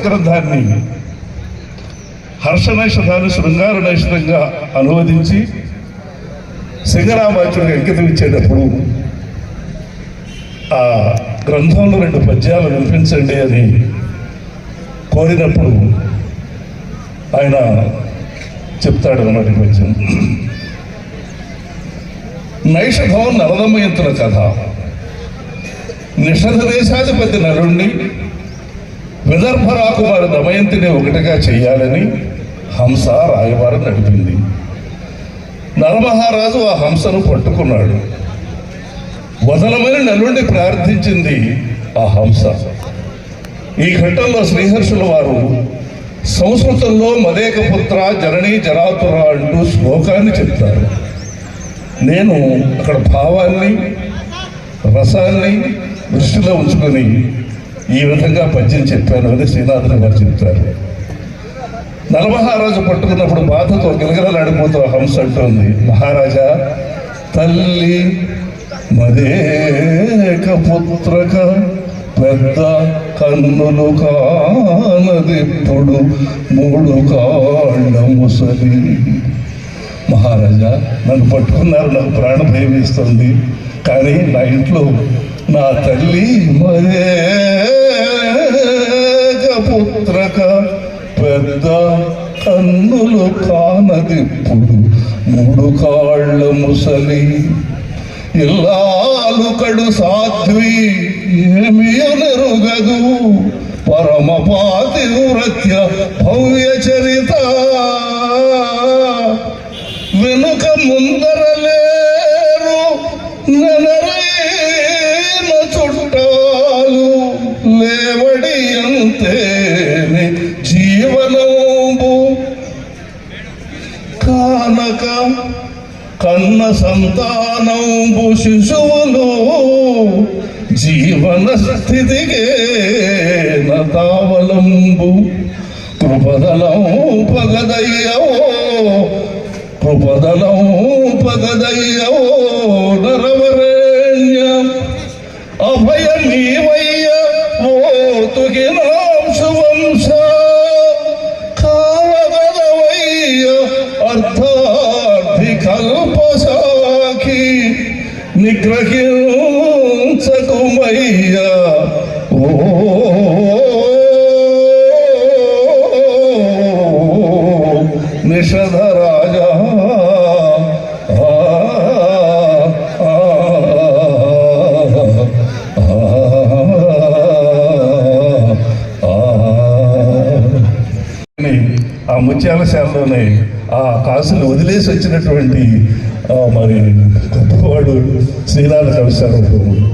గ్రంథాన్ని హర్షనైషధాన్ని శృంగార నైషధంగా అనువదించి సింగరామాచుడికి అంకితం ఇచ్చేటప్పుడు ఆ గ్రంథంలో 2 పద్యాలు వినిపించండి అని కోరినప్పుడు ఆయన చెప్తాడు అన్నమాట పద్యం. నైషధం నరదమయంతుల కథ. నిషధ దేశాధిపతి నలుణ్ణి విదర్భ రాకుమారి దమయంతిని ఒకటిగా చెయ్యాలని హంస రాయబారం నడిపింది. నరమహారాజు ఆ హంసను పట్టుకున్నాడు. వదలమని నలుణ్ణి ప్రార్థించింది ఆ హంస. ఈ ఘట్టంలో శ్రీహర్షుల వారు సంస్కృతంలో మదేకపుత్ర జననీ జరాతుర అంటూ శ్లోకాన్ని చెప్తారు. నేను అక్కడ భావాన్ని రసాన్ని దృష్టిలో ఉంచుకొని ఈ విధంగా పద్యం చెప్పాను అని శ్రీనాథులు గారు చెప్తారు. నలమహారాజు పట్టుకున్నప్పుడు బాధతో గిలగిలలాడిపోతూ హంస అంటుంది, మహారాజా తల్లి మదేక పుత్రక పెద్ద కన్నులు కానదిప్పుడు 3 కాళ్ళ ముసలి. మహారాజా నన్ను పట్టుకున్నారు, నాకు ప్రాణ భయం ఇస్తుంది, కానీ నా ఇంట్లో నా తల్లి మదేక పుత్రక పెద్ద కన్నులు కానదిప్పుడు 3 కాళ్ళ ముసలి. ఇల్లాలు కడు సాధ్వి ఏమియనెరుగదు పరమ పాతివ్రత్య భవ్య చరిత. వెనుక ముందరలేరు నెనరైన చుట్టాలు లేవడి అంతేని జీవనంబు కానక కన్న సంతానంబు శిశువులు జీవన స్థితికే నతావలంబు. కృపదలం పగదయ్యవో కృపదలం పగదయ్యవో నరవరేణ్య అభయ నీవయ్య ఓ తుగినాంశువంశ కావగదవయ్య అర్థార్థి కల్పసాఖి నిగ్రహించకుమయ్య ఓ నిషధ రాజా. ఆ ముత్యాలశాలలోనే ఆ కాసులు వదిలేసి వచ్చినటువంటి మరి గొప్పవాడు శ్రీనాథ కవిసార్వభౌముడు.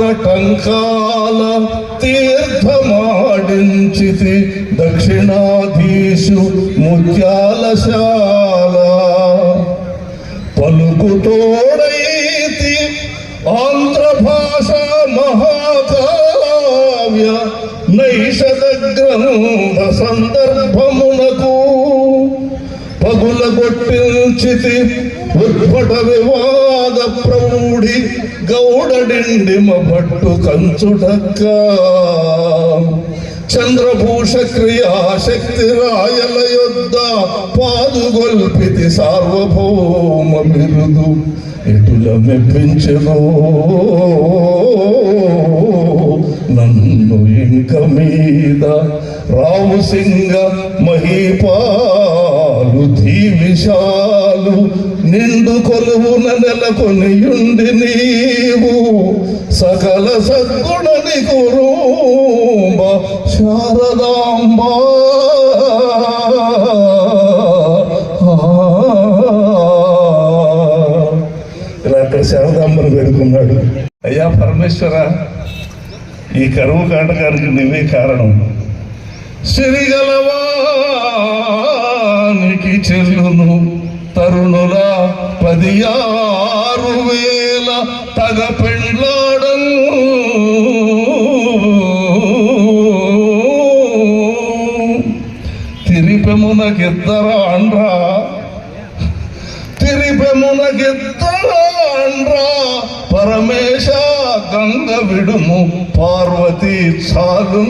దీనారటంకాల తీర్థమాడించితి దక్షిణాధీశు ముత్యాలశాల. పలుకుతోడైతి ఆంధ్ర భాష మహాకావ్య నైషధ గ్రంథ సందర్భమునకు పగులగొట్టించితి ఉద్భట వివాద ప్రౌఢి గౌడడిండిమ భట్టు కంచుడక్క. చంద్రభూష క్రియాశక్తి రాయల యొద్ద పాదుగొల్పితి సార్వభౌమ బిరుదు ఎటుల మెప్పించెనో నన్ను ఇంక మీద. రావు సింగ మహీపాలు ధీవిశాలు నిండు కొలువున నెలకొనియుండి నీవు సకల సద్గుణని కురుంబ శారదాంబ. ఇలా అక్కడ శారదాంబను వేడుకున్నాడు. అయ్యా పరమేశ్వర, ఈ కరువు కాటకానికి నువ్వే కారణం. సిరిగలవానికి చెల్లును తరుణుల 16,000 తగ పెండ్లాడను. తిరిపెమునకిద్దరాండ్రా తిరిపెమునకిద్దరాండ్రా పరమేశ విడుము పార్వతి చాలు